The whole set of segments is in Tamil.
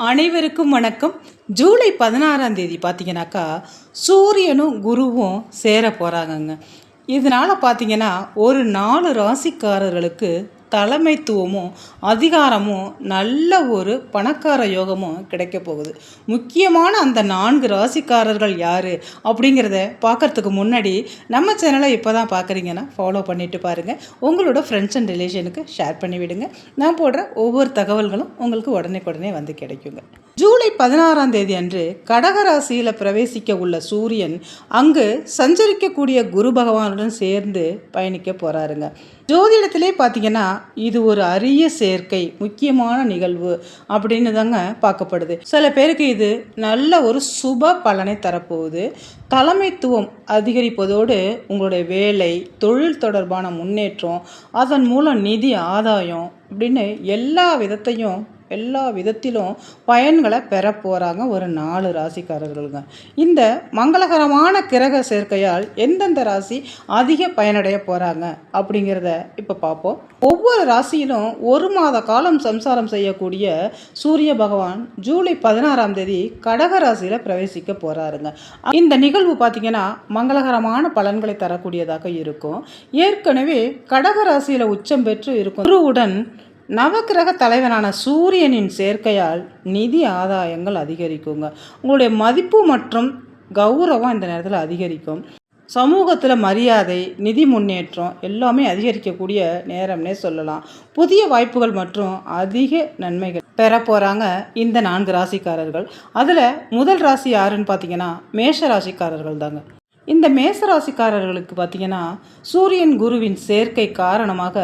அனைவருக்கும் வணக்கம். ஜூலை 16ஆம் தேதி பார்த்தீங்கன்னாக்கா சூரியனும் குருவும் சேர போகிறாங்கங்க. இதனால் பார்த்தீங்கன்னா ஒரு 4 ராசிக்காரர்களுக்கு தலைமைத்துவமும் அதிகாரமும் நல்ல ஒரு பணக்கார யோகமும் கிடைக்க போகுது. முக்கியமான அந்த 4 ராசிக்காரர்கள் யார் அப்படிங்கிறத பார்க்குறதுக்கு முன்னாடி நம்ம சேனலை இப்போ தான் பார்க்குறீங்கன்னா ஃபாலோ பண்ணிவிட்டு பாருங்கள். உங்களோட ஃப்ரெண்ட்ஸ் அண்ட் ரிலேஷனுக்கு ஷேர் பண்ணி விடுங்க. நான் போடுற ஒவ்வொரு தகவல்களும் உங்களுக்கு உடனே வந்து கிடைக்குங்க. ஜூலை 16ஆம் தேதி அன்று கடகராசியில் பிரவேசிக்க உள்ள சூரியன் அங்கு சஞ்சரிக்கக்கூடிய குரு பகவானுடன் சேர்ந்து பயணிக்க போகிறாருங்க. ஜோதிடத்திலே பார்த்தீங்கன்னா இது ஒரு அரிய சேர்க்கை, முக்கியமான நிகழ்வு அப்படின்னு தாங்க பார்க்கப்படுது. சில பேருக்கு இது நல்ல ஒரு சுப பலனை தரப்போகுது. தலைமைத்துவம் அதிகரிப்பதோடு உங்களுடைய வேலை, தொழில் தொடர்பான முன்னேற்றம், அதன் மூலம் நிதி ஆதாயம் அப்படின்னு எல்லா விதத்திலும் பயன்களை பெற போகிறாங்க ஒரு 4 ராசிக்காரர்களுங்க. இந்த மங்களகரமான கிரக சேர்க்கையால் எந்தெந்த ராசி அதிக பயனடைய போகிறாங்க அப்படிங்கிறத இப்போ பார்ப்போம். ஒவ்வொரு ராசியிலும் 1 மாத காலம் சம்சாரம் செய்யக்கூடிய சூரிய பகவான் ஜூலை 16ஆம் தேதி கடக ராசியில் பிரவேசிக்க போகிறாருங்க. இந்த நிகழ்வு பார்த்திங்கன்னா மங்களகரமான பலன்களை தரக்கூடியதாக இருக்கும். ஏற்கனவே கடக ராசியில் உச்சம் பெற்று இருக்கும் குருவுடன் நவக்கிரக தலைவனான சூரியனின் சேர்க்கையால் நிதி ஆதாயங்கள் அதிகரிக்குங்க. உங்களுடைய மதிப்பு மற்றும் கௌரவம் இந்த நேரத்தில் அதிகரிக்கும். சமூகத்தில் மரியாதை, நிதி முன்னேற்றம் எல்லாமே அதிகரிக்கக்கூடிய நேரம்னே சொல்லலாம். புதிய வாய்ப்புகள் மற்றும் அதிக நன்மைகள் பெற போகிறாங்க இந்த 4 ராசிக்காரர்கள். அதில் முதல் ராசி யாருன்னு பார்த்தீங்கன்னா மேஷ ராசிக்காரர்கள் தாங்க. இந்த மேசராசிக்காரர்களுக்கு பார்த்தீங்கன்னா சூரியன் குருவின் சேர்க்கை காரணமாக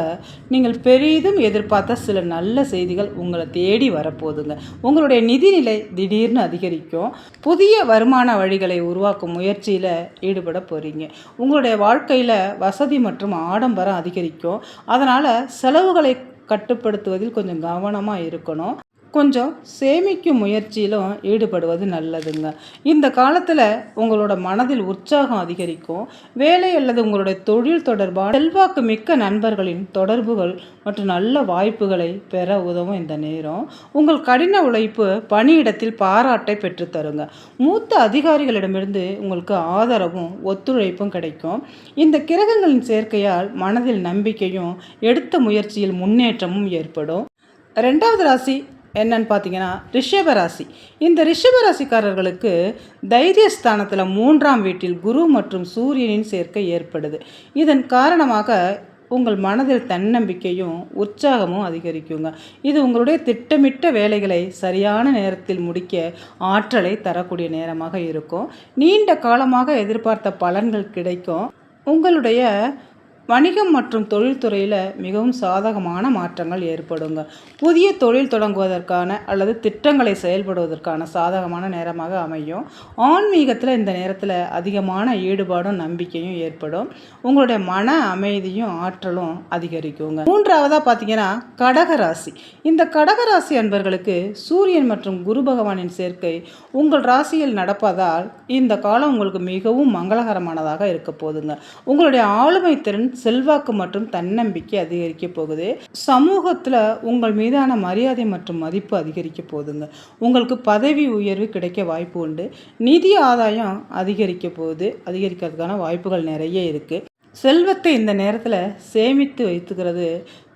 நீங்கள் பெரிதும் எதிர்பார்த்த சில நல்ல செய்திகள் உங்களை தேடி வரப்போகுதுங்க. உங்களுடைய நிதிநிலை திடீர்னு அதிகரிக்கும். புதிய வருமான வழிகளை உருவாக்கும் முயற்சியில் ஈடுபட போகிறீங்க. உங்களுடைய வாழ்க்கையில் வசதி மற்றும் ஆடம்பரம் அதிகரிக்கும். அதனால் செலவுகளை கட்டுப்படுத்துவதில் கொஞ்சம் கவனமாக இருக்கணும். கொஞ்சம் சேமிக்கும் முயற்சியிலும் ஈடுபடுவது நல்லதுங்க. இந்த காலத்தில் உங்களோட மனதில் உற்சாகம் அதிகரிக்கும். வேலை அல்லது உங்களுடைய தொழில் தொடர்பான செல்வாக்கு மிக்க நண்பர்களின் தொடர்புகள் மற்றும் நல்ல வாய்ப்புகளை பெற உதவும் இந்த நேரம். உங்கள் கடின உழைப்பு பணியிடத்தில் பாராட்டை பெற்றுத்தருங்க. மூத்த அதிகாரிகளிடமிருந்து உங்களுக்கு ஆதரவும் ஒத்துழைப்பும் கிடைக்கும். இந்த கிரகங்களின் சேர்க்கையால் மனதில் நம்பிக்கையும் எடுத்த முயற்சியில் முன்னேற்றமும் ஏற்படும். 2வது ராசி என்னன்னு பார்த்தீங்கன்னா ரிஷபராசி. இந்த ரிஷபராசிக்காரர்களுக்கு தைரியஸ்தானத்தில் 3ஆம் வீட்டில் குரு மற்றும் சூரியனின் சேர்க்கை ஏற்படுது. இதன் காரணமாக உங்கள் மனதில் தன்னம்பிக்கையும் உற்சாகமும் அதிகரிக்குங்க. இது உங்களுடைய திட்டமிட்ட வேலைகளை சரியான நேரத்தில் முடிக்க ஆற்றலை தரக்கூடிய நேரமாக இருக்கும். நீண்ட காலமாக எதிர்பார்த்த பலன்கள் கிடைக்கும். உங்களுடைய வணிகம் மற்றும் தொழில்துறையில் மிகவும் சாதகமான மாற்றங்கள் ஏற்படுங்க. புதிய தொழில் தொடங்குவதற்கான அல்லது திட்டங்களை செயல்படுவதற்கான சாதகமான நேரமாக அமையும். ஆன்மீகத்தில் இந்த நேரத்தில் அதிகமான ஈடுபாடும் நம்பிக்கையும் ஏற்படும். உங்களுடைய மன அமைதியும் ஆற்றலும் அதிகரிக்குங்க. 3ஆவதாக பார்த்தீங்கன்னா கடகராசி. இந்த கடகராசி அன்பர்களுக்கு சூரியன் மற்றும் குரு பகவானின் சேர்க்கை உங்கள் ராசியில் நடப்பதால் இந்த காலம் உங்களுக்கு மிகவும் மங்களகரமானதாக இருக்க போகுதுங்க. உங்களுடைய ஆளுமை திறன், செல்வாக்கு மற்றும் தன்னம்பிக்கை அதிகரிக்க போகுது. சமூகத்தில் உங்கள் மீதான மரியாதை மற்றும் மதிப்பு அதிகரிக்க போகுதுங்க. உங்களுக்கு பதவி உயர்வு கிடைக்க வாய்ப்பு உண்டு. நிதி ஆதாயம் அதிகரிக்க போகுது. அதிகரிக்கிறதுக்கான வாய்ப்புகள் நிறைய இருக்குது. செல்வத்தை இந்த நேரத்தில் சேமித்து வைத்துக்கிறது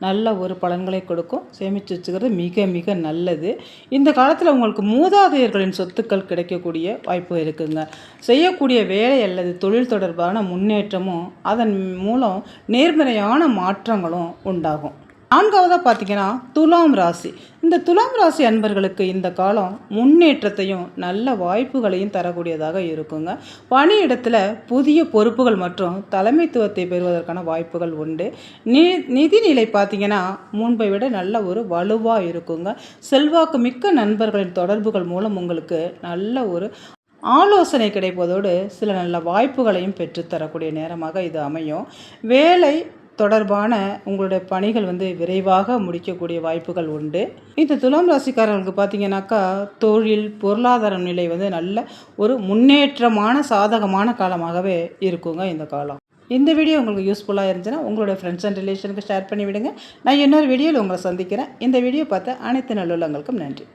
நல்ல ஒரு பலன்களை கொடுக்கும். சேமித்து வச்சுக்கிறது மிக மிக நல்லது. இந்த காலத்தில் உங்களுக்கு மூதாதையர்களின் சொத்துக்கள் கிடைக்கக்கூடிய வாய்ப்பு இருக்குங்க. செய்யக்கூடிய வேலை அல்லது தொழில் தொடர்பான முன்னேற்றமும் அதன் மூலம் நேர்மறையான மாற்றங்களும் உண்டாகும். 4ஆவதாக பார்த்தீங்கன்னா துலாம் ராசி. இந்த துலாம் ராசி அன்பர்களுக்கு இந்த காலம் முன்னேற்றத்தையும் நல்ல வாய்ப்புகளையும் தரக்கூடியதாக இருக்குங்க. பணியிடத்தில் புதிய பொறுப்புகள் மற்றும் தலைமைத்துவத்தை பெறுவதற்கான வாய்ப்புகள் உண்டு. நிதிநிலை பார்த்தீங்கன்னா முன்பை விட நல்ல ஒரு வலுவாக இருக்குங்க. செல்வாக்கு மிக்க நண்பர்களின் தொடர்புகள் மூலம் உங்களுக்கு நல்ல ஒரு ஆலோசனை கிடைப்பதோடு சில நல்ல வாய்ப்புகளையும் பெற்றுத்தரக்கூடிய நேரமாக இது அமையும். வேலை தொடர்பான உங்களுடைய பணிகள் விரைவாக முடிக்கக்கூடிய வாய்ப்புகள் உண்டு. இந்த துலாம் ராசிக்காரர்களுக்கு பார்த்தீங்கன்னாக்கா தொழில் பொருளாதார நிலை நல்ல ஒரு முன்னேற்றமான சாதகமான காலமாகவே இருக்குங்க இந்த காலம். இந்த வீடியோ உங்களுக்கு யூஸ்ஃபுல்லாக இருந்துச்சுன்னா உங்களுடைய ஃப்ரெண்ட்ஸ் அண்ட் ரிலேஷனுக்கு ஷேர் பண்ணி விடுங்க. நான் இன்னொரு வீடியோவில் உங்களை சந்திக்கிறேன். இந்த வீடியோ பார்த்த அனைத்து நல்லுள்ளங்களுக்கும் நன்றி.